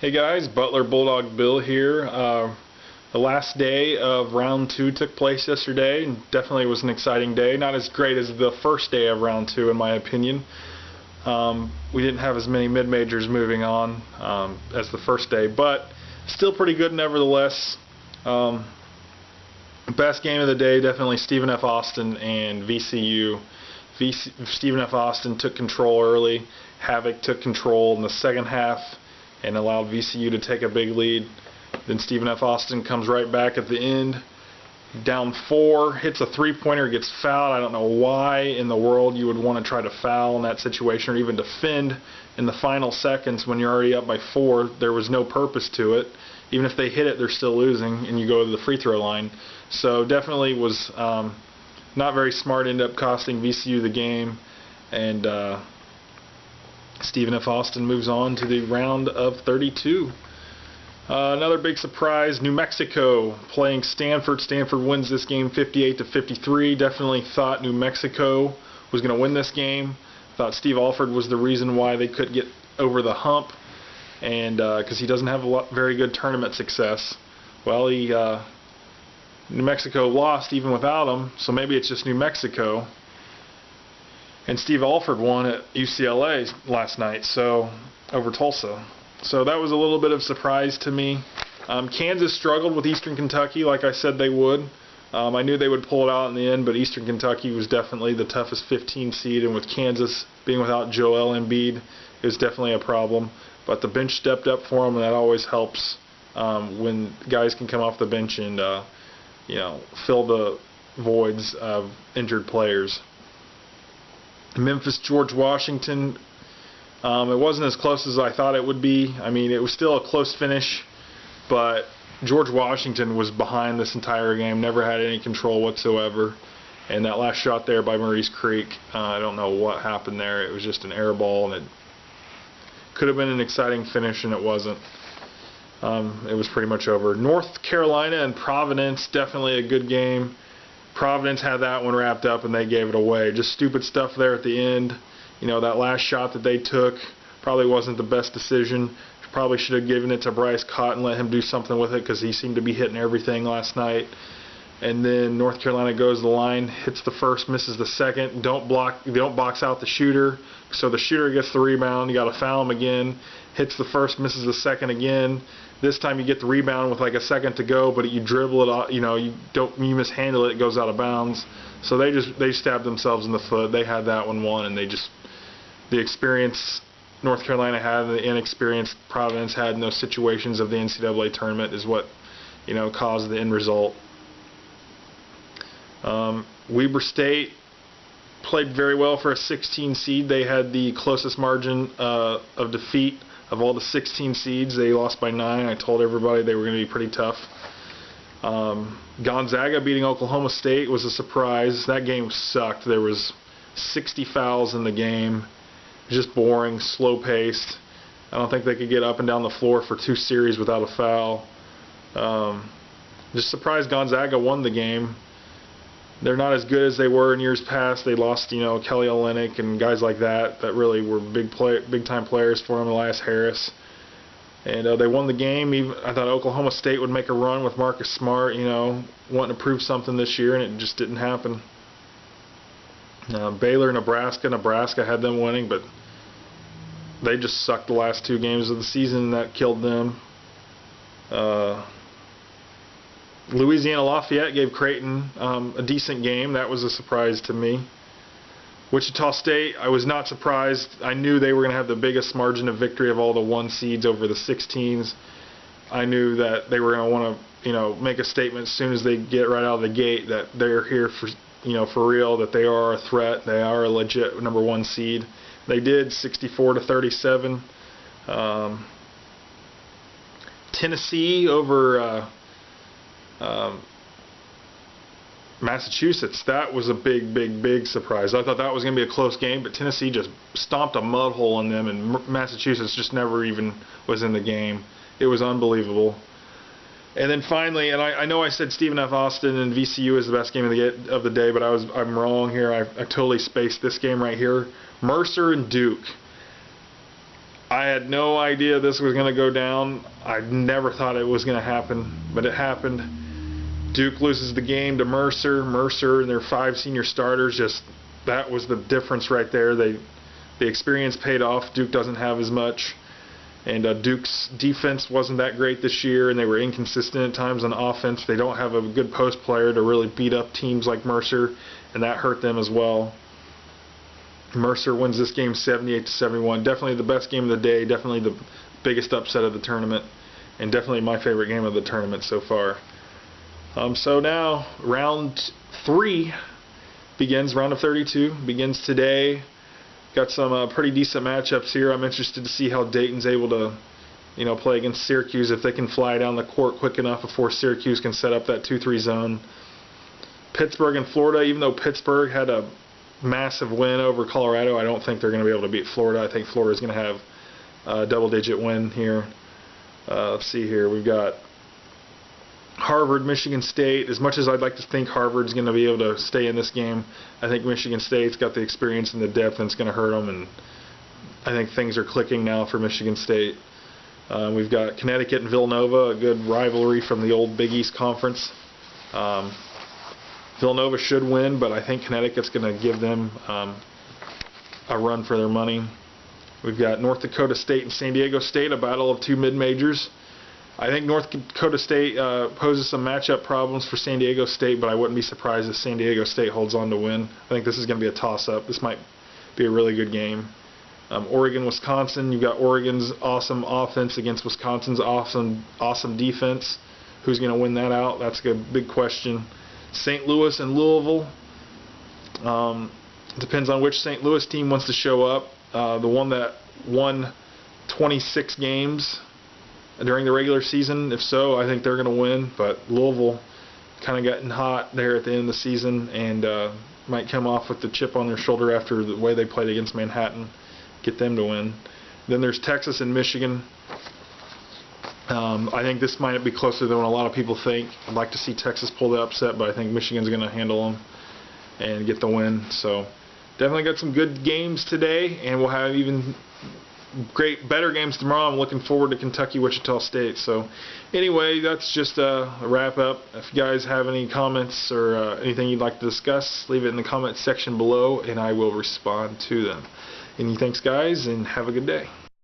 Hey guys, Butler Bulldog Bill here. The last day of round 2 took place yesterday, and definitely was an exciting day. Not as great as the first day of round 2 in my opinion. We didn't have as many mid-majors moving on as the first day, but still pretty good nevertheless. Best game of the day, definitely Stephen F. Austin and VCU. Stephen F. Austin took control early. Havoc took control in the second half and allowed VCU to take a big lead. Then Stephen F. Austin comes right back at the end, down 4, hits a three-pointer, gets fouled. I don't know why in the world you would want to try to foul in that situation or even defend in the final seconds when you're already up by 4. There was no purpose to it. Even if they hit it, they're still losing, and you go to the free throw line. So definitely was not very smart, ended up costing VCU the game, and Stephen F. Austin moves on to the round of 32. Another big surprise, New Mexico playing Stanford. Stanford wins this game 58-53. Definitely thought New Mexico was going to win this game. Thought Steve Alford was the reason why they couldn't get over the hump, and because he doesn't have very good tournament success. Well, New Mexico lost even without him, so maybe it's just New Mexico. And Steve Alford won at UCLA last night, so over Tulsa. So that was a little bit of surprise to me. Kansas struggled with Eastern Kentucky, like I said they would. I knew they would pull it out in the end, but Eastern Kentucky was definitely the toughest 15 seed, and with Kansas being without Joel Embiid, it was definitely a problem. But the bench stepped up for them, and that always helps when guys can come off the bench and fill the voids of injured players. Memphis, George Washington. It wasn't as close as I thought it would be. I mean, it was still a close finish, but George Washington was behind this entire game, never had any control whatsoever. And that last shot there by Maurice Creek, I don't know what happened there. It was just an air ball, and it could have been an exciting finish, and it wasn't. It was pretty much over. North Carolina and Providence, definitely a good game. Providence had that one wrapped up, and they gave it away. Just stupid stuff there at the end. You know, that last shot that they took probably wasn't the best decision. Probably should have given it to Bryce Cotton, let him do something with it, because he seemed to be hitting everything last night. And then North Carolina goes to the line, hits the first, misses the second. Don't box out the shooter, so the shooter gets the rebound. You got to foul him again. Hits the first, misses the second again. This time you get the rebound with like a second to go, but you dribble it out. You mishandle it, it goes out of bounds. So they stabbed themselves in the foot. They had that one won, and the experience North Carolina had and the inexperience Providence had in those situations of the NCAA tournament is what caused the end result. Weber State played very well for a 16 seed. They had the closest margin of defeat of all the 16 seeds. They lost by 9. I told everybody they were going to be pretty tough. Gonzaga beating Oklahoma State was a surprise. That game sucked. There was 60 fouls in the game. Just boring, slow-paced. I don't think they could get up and down the floor for 2 series without a foul. Just surprised Gonzaga won the game. They're not as good as they were in years past. They lost, Kelly Olynyk and guys like that really were big-time players for them, Elias Harris. And they won the game. I thought Oklahoma State would make a run with Marcus Smart, wanting to prove something this year, and it just didn't happen. Baylor, Nebraska had them winning, but they just sucked the last 2 games of the season, and that killed them. Louisiana Lafayette gave Creighton a decent game. That was a surprise to me. Wichita State, I was not surprised. I knew they were going to have the biggest margin of victory of all the 1 seeds over the 16s. I knew that they were going to want to, make a statement as soon as they get right out of the gate that they're here for real, that they are a threat, they are a legit number 1 seed. They did, 64-37. Tennessee over Massachusetts. That was a big surprise. I thought that was going to be a close game, but Tennessee just stomped a mud hole on them, and Massachusetts just never even was in the game. It was unbelievable. And then finally, and I know I said Stephen F. Austin and VCU is the best game of the day, but I'm wrong here. I totally spaced this game right here. Mercer and Duke. I had no idea this was going to go down. I never thought it was going to happen, but it happened. Duke loses the game to Mercer. Mercer and their 5 senior starters, just that was the difference right there. The experience paid off. Duke doesn't have as much. And Duke's defense wasn't that great this year, and they were inconsistent at times on offense. They don't have a good post player to really beat up teams like Mercer, and that hurt them as well. Mercer wins this game 78-71. Definitely the best game of the day. Definitely the biggest upset of the tournament, and definitely my favorite game of the tournament so far. So now round 3 begins. Round of 32 begins today. Got some pretty decent matchups here. I'm interested to see how Dayton's able to, play against Syracuse, if they can fly down the court quick enough before Syracuse can set up that 2-3 zone. Pittsburgh and Florida, even though Pittsburgh had a massive win over Colorado, I don't think they're going to be able to beat Florida. I think Florida's going to have a double-digit win here. Let's see here. We've got Harvard, Michigan State. As much as I'd like to think Harvard's going to be able to stay in this game, I think Michigan State's got the experience and the depth, and it's going to hurt them. And I think things are clicking now for Michigan State. We've got Connecticut and Villanova, a good rivalry from the old Big East Conference. Villanova should win, but I think Connecticut's going to give them a run for their money. We've got North Dakota State and San Diego State, a battle of 2 mid-majors. I think North Dakota State poses some matchup problems for San Diego State, but I wouldn't be surprised if San Diego State holds on to win. I think this is going to be a toss-up. This might be a really good game. Oregon, Wisconsin. You've got Oregon's awesome offense against Wisconsin's awesome defense. Who's going to win that out? That's a big question. St. Louis and Louisville. Depends on which St. Louis team wants to show up. The one that won 26 games during the regular season. If so, I think they're going to win. But Louisville kind of getting hot there at the end of the season, and might come off with the chip on their shoulder after the way they played against Manhattan. Get them to win. Then there's Texas and Michigan. I think this might be closer than what a lot of people think. I'd like to see Texas pull the upset, but I think Michigan's going to handle them and get the win. So definitely got some good games today, and we'll have even better games tomorrow. I'm looking forward to Kentucky, Wichita State. So anyway, that's just a wrap up. If you guys have any comments or anything you'd like to discuss, leave it in the comment section below, and I will respond to them. And thanks, guys, and have a good day.